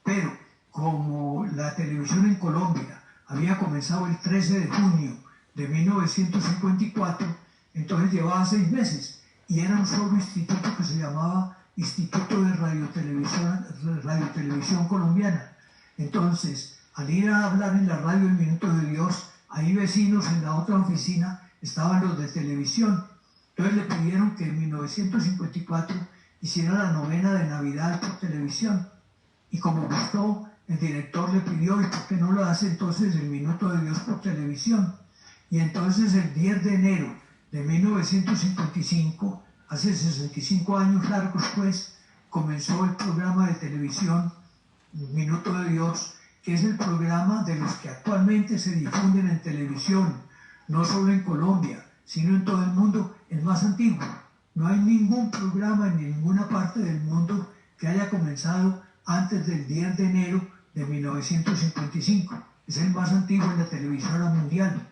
pero como la televisión en Colombia había comenzado el 13 de junio de 1954, entonces llevaba 6 meses y era un solo instituto que se llamaba Instituto de Radiotelevisión Colombiana. Entonces, al ir a hablar en la radio El Minuto de Dios, ahí vecinos en la otra oficina estaban los de televisión. Entonces le pidieron que en 1954 hiciera la novena de Navidad por televisión. Y como gustó, el director le pidió, ¿y por qué no lo hace entonces El Minuto de Dios por televisión? Y entonces el 10 de enero de 1955, hace 65 años largos pues, comenzó el programa de televisión Minuto de Dios, que es el programa de los que actualmente se difunden en televisión, no solo en Colombia, sino en todo el mundo, el más antiguo. No hay ningún programa en ninguna parte del mundo que haya comenzado antes del 10 de enero de 1955. Es el más antiguo en la televisora mundial.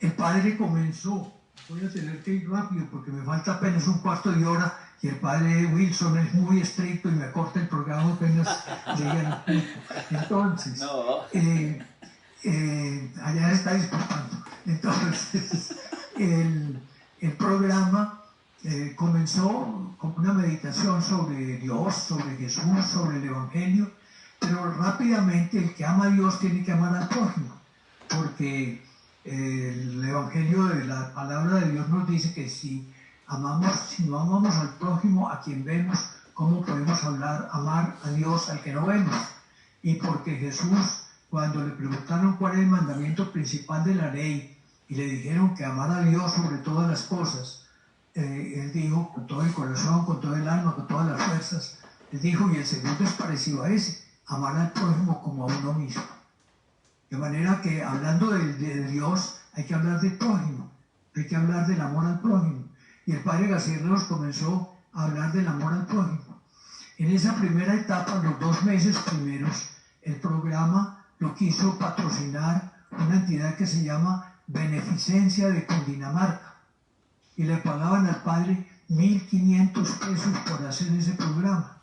El padre comenzó, voy a tener que ir rápido porque me falta apenas un cuarto de hora y el padre Wilson es muy estricto y me corta el programa apenas llegue al punto. Entonces, allá está disculpando. Entonces, el programa comenzó con una meditación sobre Dios, sobre Jesús, sobre el Evangelio, pero rápidamente el que ama a Dios tiene que amar al prójimo, porque el Evangelio de la palabra de Dios nos dice que si no amamos al prójimo a quien vemos, ¿cómo podemos amar a Dios al que no vemos? Y porque Jesús, cuando le preguntaron cuál es el mandamiento principal de la ley y le dijeron que amara a Dios sobre todas las cosas, él dijo con todo el corazón, con todo el alma, con todas las fuerzas, él dijo, y el segundo es parecido a ese, amar al prójimo como a uno mismo. De manera que hablando de Dios hay que hablar del prójimo, hay que hablar del amor al prójimo. Y el padre García Herreros comenzó a hablar del amor al prójimo. En esa primera etapa, los 2 meses primeros, el programa lo quiso patrocinar una entidad que se llama Beneficencia de Cundinamarca. Y le pagaban al padre 1.500 pesos por hacer ese programa.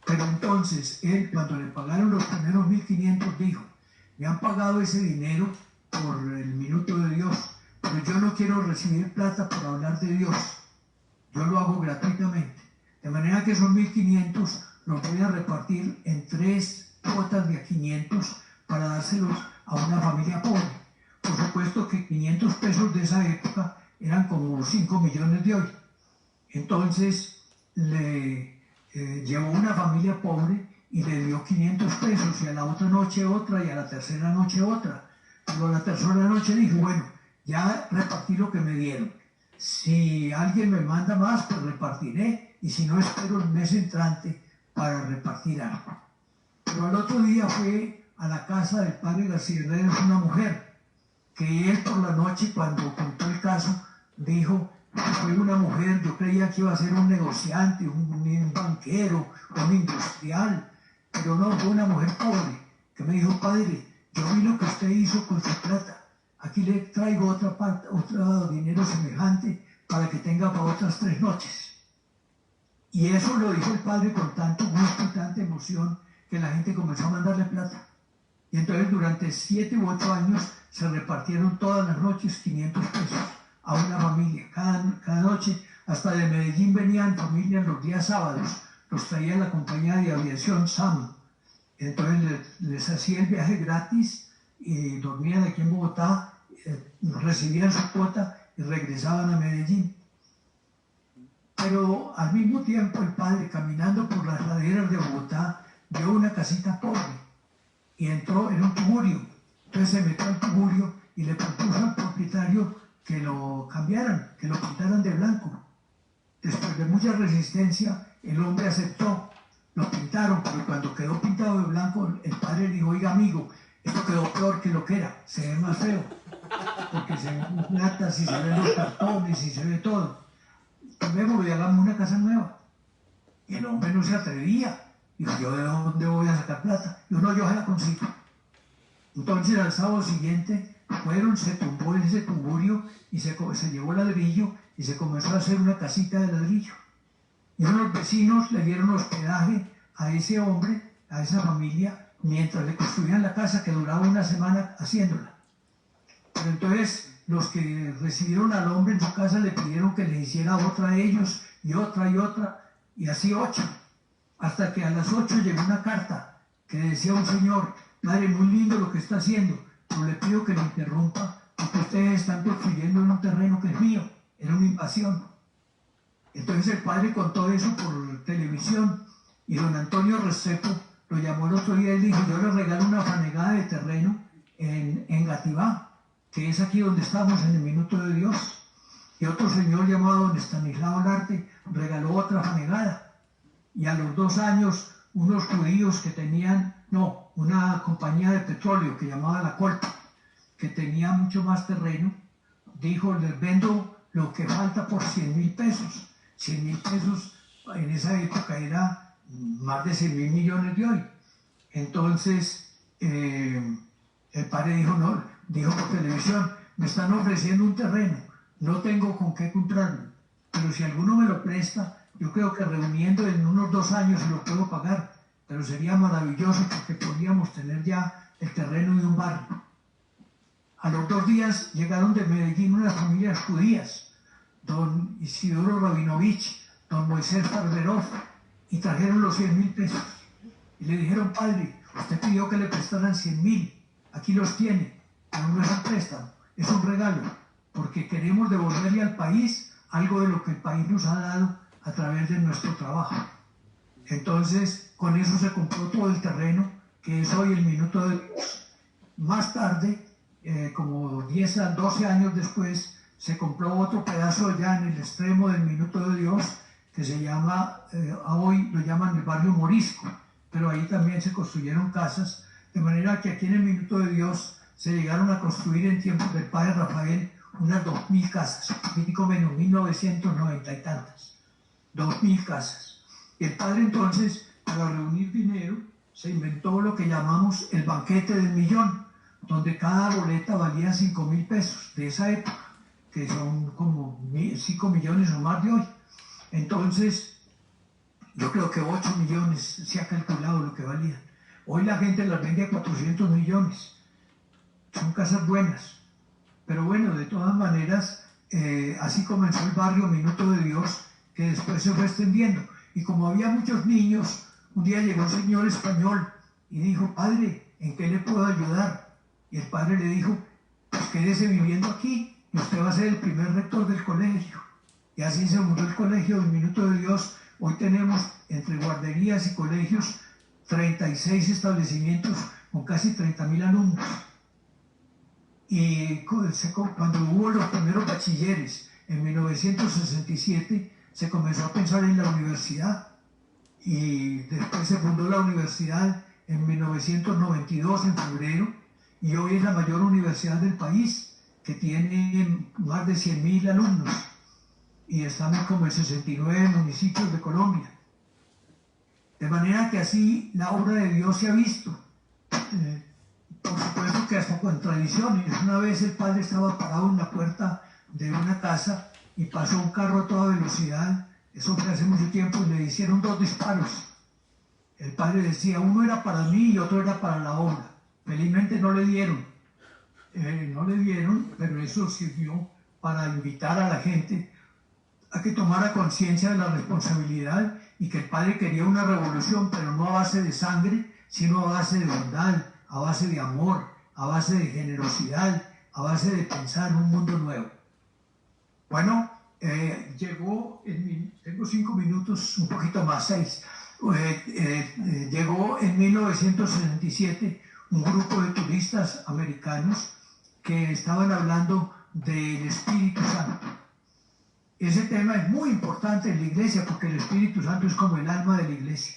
Pero entonces él, cuando le pagaron los primeros 1.500, dijo, me han pagado ese dinero por el Minuto de Dios, pero yo no quiero recibir plata por hablar de Dios. Yo lo hago gratuitamente. De manera que esos 1.500 los voy a repartir en 3 cuotas de a 500 para dárselos a una familia pobre. Por supuesto que 500 pesos de esa época eran como 5 millones de hoy. Entonces le llevó una familia pobre y le dio 500 pesos y a la otra noche otra y a la tercera noche otra. Pero a la tercera noche dijo, bueno, ya repartí lo que me dieron. Si alguien me manda más, pues repartiré, y si no, espero el mes entrante para repartir algo. Pero al otro día fue a la casa del padre García Herreros una mujer, que él por la noche, cuando contó el caso, dijo: fue una mujer, yo creía que iba a ser un negociante, un banquero, un industrial, pero no, fue una mujer pobre, que me dijo: padre, yo vi lo que usted hizo con su plata, aquí le traigo otra parte, otro dinero semejante para que tenga para otras 3 noches. Y eso lo dijo el padre con tanto gusto y tanta emoción que la gente comenzó a mandarle plata. Y entonces durante 7 u 8 años se repartieron todas las noches 500 pesos a una familia. Cada noche, hasta de Medellín venían familias los días sábados, los traía la compañía de aviación SAM. Entonces les hacía el viaje gratis y dormían aquí en Bogotá, recibían su cuota y regresaban a Medellín. Pero al mismo tiempo el padre, caminando por las laderas de Bogotá, vio una casita pobre y entró en un tugurio. Entonces se metió al tugurio y le propuso al propietario que lo cambiaran, que lo pintaran de blanco. Después de mucha resistencia, el hombre aceptó. Lo pintaron, pero cuando quedó pintado de blanco, el padre dijo: oiga amigo, esto quedó peor que lo que era, se ve más feo, porque se ven las latas y se ven los cartones y se ve todo. Luego y hagamos una casa nueva. Y el hombre no se atrevía. Dijo: ¿yo de dónde voy a sacar plata? Yo no, yo se la consigo. Entonces al sábado siguiente fueron, se tumbó ese tugurio y se llevó ladrillo y se comenzó a hacer una casita de ladrillo. Y unos vecinos le dieron hospedaje a ese hombre, a esa familia, mientras le construían la casa, que duraba una semana haciéndola. Pero entonces los que recibieron al hombre en su casa le pidieron que le hiciera otra a ellos, y otra, y así 8. Hasta que a las 8 llegó una carta que decía un señor: padre, muy lindo lo que está haciendo, pero le pido que lo interrumpa porque ustedes están construyendo en un terreno que es mío. Era una invasión. Entonces el padre contó eso por televisión y don Antonio Restrepo lo llamó el otro día y dijo: yo le regalo una fanegada de terreno en Gativá, que es aquí donde estamos en el Minuto de Dios. Y otro señor llamado don Estanislao Larte regaló otra fanegada. Y a los 2 años, unos judíos que tenían, una compañía de petróleo que llamaba La Colpa, que tenía mucho más terreno, dijo: les vendo lo que falta por 100.000 pesos. 100.000 pesos en esa época era más de 100.000 millones de hoy. Entonces, el padre dijo: no, dijo por televisión: me están ofreciendo un terreno, no tengo con qué comprarlo, pero si alguno me lo presta, yo creo que reuniendo en unos 2 años lo puedo pagar, pero sería maravilloso porque podríamos tener ya el terreno de un barrio. A los 2 días llegaron de Medellín unas familias judías, don Isidoro Rabinovich, don Moisés Barberov, y trajeron los 100.000 pesos. Y le dijeron: padre, usted pidió que le prestaran 100.000, aquí los tiene, pero no es un préstamo, es un regalo, porque queremos devolverle al país algo de lo que el país nos ha dado a través de nuestro trabajo. Entonces, con eso se compró todo el terreno, que es hoy el Minuto de Dios. Más tarde, como 10 a 12 años después, se compró otro pedazo allá en el extremo del Minuto de Dios, que se llama, hoy lo llaman el barrio Morisco, pero ahí también se construyeron casas, de manera que aquí en el Minuto de Dios se llegaron a construir en tiempos del padre Rafael unas 2.000 casas, poquitico menos, 1990 y tantas, 2.000 casas. Y el padre entonces, para reunir dinero, se inventó lo que llamamos el banquete del millón, donde cada boleta valía 5.000 pesos de esa época, que son como 5 millones o más de hoy. Entonces, yo creo que 8 millones se ha calculado lo que valían. Hoy la gente las vende a 400 millones. Son casas buenas. Pero bueno, de todas maneras, así comenzó el barrio Minuto de Dios, que después se fue extendiendo. Y como había muchos niños, un día llegó un señor español y dijo: padre, ¿en qué le puedo ayudar? Y el padre le dijo: pues quédese viviendo aquí y usted va a ser el primer rector del colegio. Y así se fundó el colegio del Minuto de Dios. Hoy tenemos, entre guarderías y colegios, 36 establecimientos con casi 30.000 alumnos. Y cuando hubo los primeros bachilleres, en 1967, se comenzó a pensar en la universidad. Y después se fundó la universidad en 1992, en febrero, y hoy es la mayor universidad del país, que tiene más de 100.000 alumnos, y estamos como en 69 municipios de Colombia. De manera que así la obra de Dios se ha visto. Por supuesto que hasta con tradiciones. Una vez el padre estaba parado en la puerta de una casa y pasó un carro a toda velocidad. Eso fue hace mucho tiempo y le hicieron 2 disparos. El padre decía, uno era para mí y otro era para la obra. Felizmente no le dieron. Pero eso sirvió para invitar a la gente a que tomara conciencia de la responsabilidad y que el padre quería una revolución, pero no a base de sangre, sino a base de bondad, a base de amor, a base de generosidad, a base de pensar en un mundo nuevo. Bueno, tengo 5 minutos, un poquito más, 6. Llegó en 1967 un grupo de turistas americanos que estaban hablando del Espíritu Santo. Ese tema es muy importante en la iglesia porque el Espíritu Santo es como el alma de la iglesia.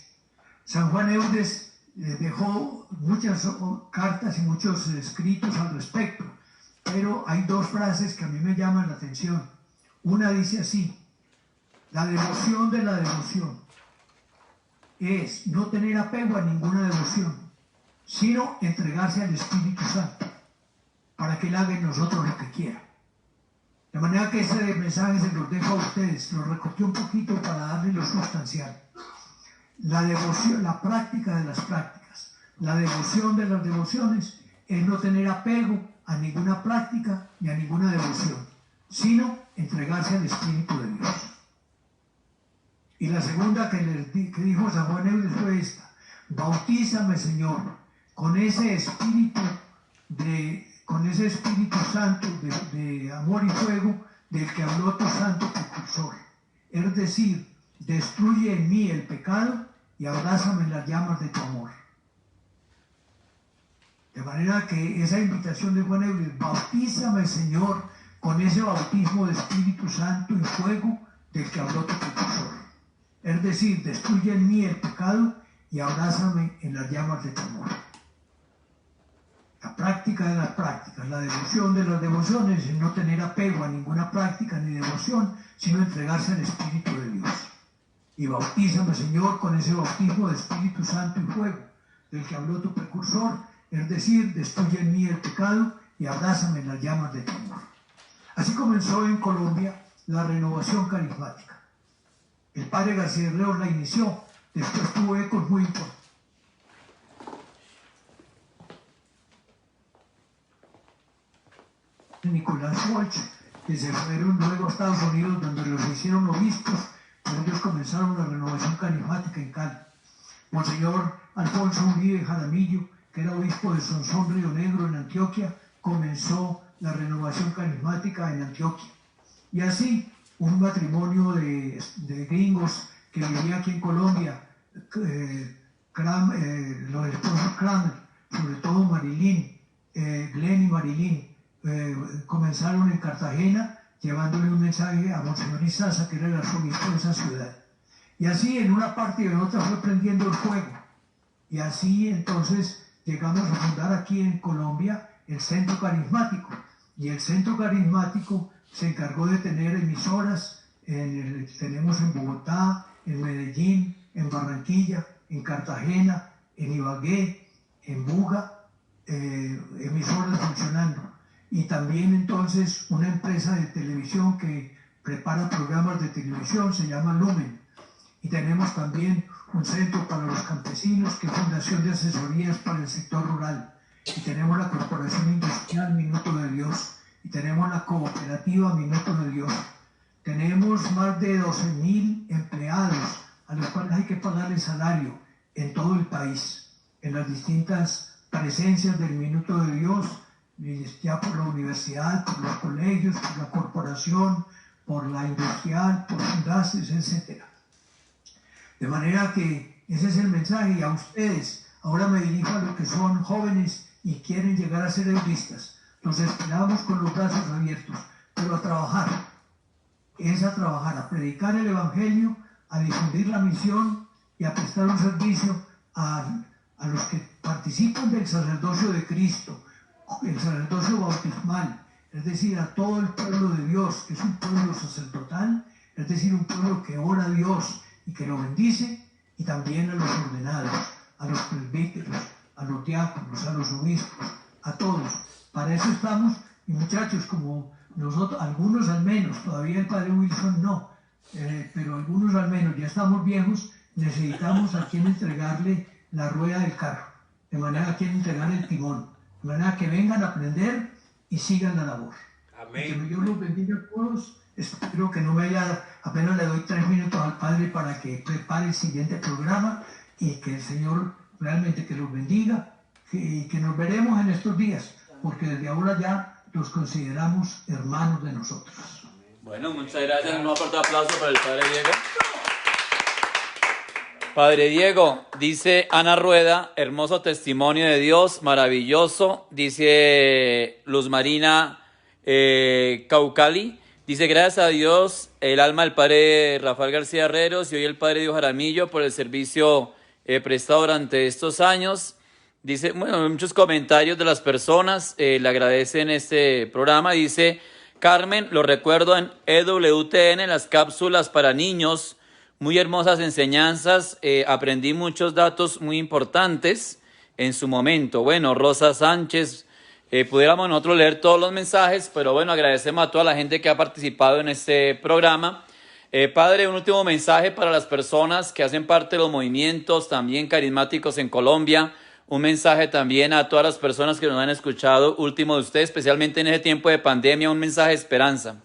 San Juan Eudes dejó muchas cartas y muchos escritos al respecto, pero hay 2 frases que a mí me llaman la atención. Una dice así: la devoción de la devoción es no tener apego a ninguna devoción, sino entregarse al Espíritu Santo para que Él haga en nosotros lo que quiera. De manera que ese mensaje se los dejo a ustedes, lo recorté un poquito para darle lo sustancial. La devoción, la práctica de las prácticas, la devoción de las devociones es no tener apego a ninguna práctica ni a ninguna devoción, sino entregarse al Espíritu de Dios. Y la segunda que dijo San Juan Eudes fue esta: bautízame, Señor, con ese Espíritu Santo de amor y fuego del que habló tu santo precursor. Es decir, destruye en mí el pecado y abrázame en las llamas de tu amor. De manera que esa invitación de Juan Eudes, bautízame, Señor, con ese bautismo de Espíritu Santo y fuego del que habló tu precursor. Es decir, destruye en mí el pecado y abrázame en las llamas de tu amor. La práctica de las prácticas, la devoción de las devociones es no tener apego a ninguna práctica ni devoción, sino entregarse al Espíritu de Dios. Y bautízame, Señor, con ese bautismo de Espíritu Santo y fuego del que habló tu precursor, es decir, destruye en mí el pecado y abrázame en las llamas de tu amor. Así comenzó en Colombia la renovación carismática. El padre García León la inició, después tuvo ecos muy importantes. Nicolás Walsh, que se fueron luego a Estados Unidos, donde los hicieron obispos, pero ellos comenzaron la renovación carismática en Cali. Monseñor Alfonso Uribe Jaramillo, que era obispo de Sonsón, Río Negro, en Antioquia, comenzó la renovación carismática en Antioquia. Y así, un matrimonio de gringos que vivía aquí en Colombia, los esposos Kramer, sobre todo Marilyn, Glenn y Marilyn, comenzaron en Cartagena llevándole un mensaje a Monseñor Izaza, que era el arzobispo de esa ciudad. Y así en una parte y en otra fue prendiendo el fuego. Y así entonces llegamos a fundar aquí en Colombia el Centro Carismático. Y el Centro Carismático se encargó de tener emisoras, tenemos en Bogotá, en Medellín, en Barranquilla, en Cartagena, en Ibagué, en Buga, emisoras funcionando. Y también entonces una empresa de televisión que prepara programas de televisión, se llama Lumen. Y tenemos también un centro para los campesinos, que es Fundación de Asesorías para el Sector Rural. Y tenemos la Corporación Industrial Minuto de Dios. Y tenemos la Cooperativa Minuto de Dios. Tenemos más de 12.000 empleados a los cuales hay que pagarle salario en todo el país, en las distintas presencias del Minuto de Dios, ya por la universidad, por los colegios, por la corporación, por la industrial, por Fundaces, etc. De manera que ese es el mensaje. Y a ustedes, ahora me dirijo a los que son jóvenes y quieren llegar a ser eudistas. Los esperamos con los brazos abiertos, pero a trabajar. Es a trabajar, a predicar el Evangelio, a difundir la misión y a prestar un servicio a a los que participan del sacerdocio de Cristo, el sacerdocio bautismal, es decir, a todo el pueblo de Dios, que es un pueblo sacerdotal, es decir, un pueblo que ora a Dios y que lo bendice, y también a los ordenados, a los presbíteros, a los diáconos, a los obispos, a todos. Para eso estamos, y muchachos, como nosotros, algunos al menos, todavía el padre Wilson no, pero algunos al menos ya estamos viejos, necesitamos a quien entregarle la rueda del carro, de manera a quien entregar el timón, de manera que vengan a aprender y sigan la labor.
Amén.
Que Dios los bendiga a todos. Espero que no me haya, apenas le doy 3 minutos al Padre para que prepare el siguiente programa, y que el Señor realmente que los bendiga, y que nos veremos en estos días, porque desde ahora ya los consideramos hermanos de nosotros.
Bueno, muchas gracias. Un fuerte aplauso para el Padre Diego. Padre Diego, dice Ana Rueda, hermoso testimonio de Dios, maravilloso. Dice Luz Marina Caucali, dice gracias a Dios, el alma del Padre Rafael García Herreros y hoy el Padre Diego Jaramillo por el servicio prestado durante estos años. Dice, bueno, muchos comentarios de las personas le agradecen este programa. Dice Carmen, lo recuerdo en EWTN, las cápsulas para niños, muy hermosas enseñanzas, aprendí muchos datos muy importantes en su momento. Bueno, Rosa Sánchez, pudiéramos nosotros leer todos los mensajes, pero bueno, agradecemos a toda la gente que ha participado en este programa. Padre, un último mensaje para las personas que hacen parte de los movimientos también carismáticos en Colombia. Un mensaje también a todas las personas que nos han escuchado, último de usted, especialmente en ese tiempo de pandemia, un mensaje de esperanza.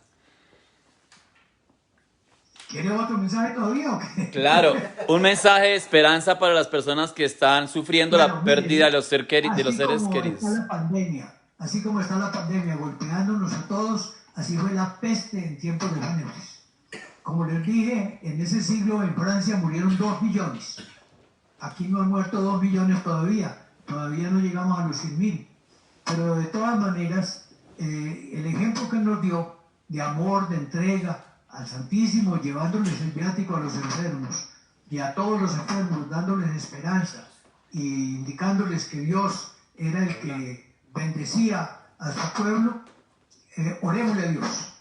¿Quiere otro mensaje todavía o qué?
Claro, un mensaje de esperanza para las personas que están sufriendo la pérdida de los seres queridos.
Así como está la pandemia golpeándonos a todos, así fue la peste en tiempos de fúnebres. Como les dije, en ese siglo en Francia murieron 2 millones. Aquí no han muerto 2 millones todavía no llegamos a los 100.000. Pero de todas maneras, el ejemplo que nos dio de amor, de entrega al Santísimo, llevándoles el viático a los enfermos y a todos los enfermos, dándoles esperanza y indicándoles que Dios era el que bendecía a su pueblo, orémosle a Dios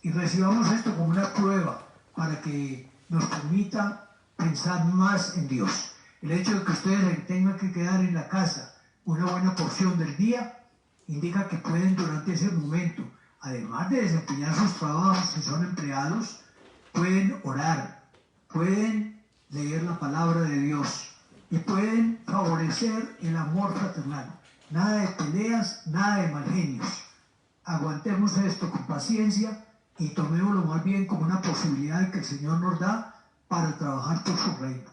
y recibamos esto como una prueba para que nos permita pensar más en Dios. El hecho de que ustedes tengan que quedar en la casa una buena porción del día indica que pueden durante ese momento, además de desempeñar sus trabajos si son empleados, pueden orar, pueden leer la palabra de Dios y pueden favorecer el amor fraternal. Nada de peleas, nada de mal genios. Aguantemos esto con paciencia y tomémoslo más bien como una posibilidad que el Señor nos da para trabajar por su reino.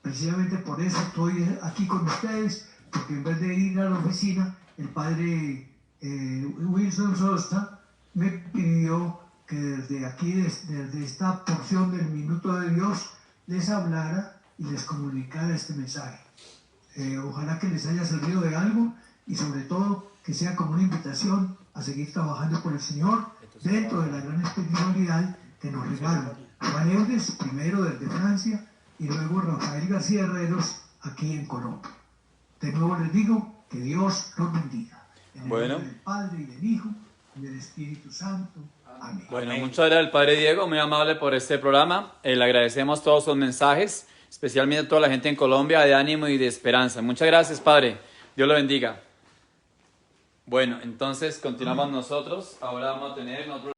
Precisamente por eso estoy aquí con ustedes, porque en vez de ir a la oficina, el padre Wilson Sosta me pidió que desde aquí, desde esta porción del Minuto de Dios, les hablara y les comunicara este mensaje. Ojalá que les haya servido de algo y sobre todo que sea como una invitación a seguir trabajando por el Señor dentro de la gran espiritualidad que nos regalan Juan Eudes, primero desde Francia, y luego Rafael García Herreros aquí en Colombia. De nuevo les digo que Dios los bendiga. En el nombre del Padre y del Hijo y del Espíritu Santo. Amén.
Bueno, muchas gracias al Padre Diego, muy amable por este programa. Le agradecemos todos sus mensajes, especialmente a toda la gente en Colombia, de ánimo y de esperanza. Muchas gracias, Padre. Dios lo bendiga. Bueno, entonces continuamos nosotros. Ahora vamos a tener nosotros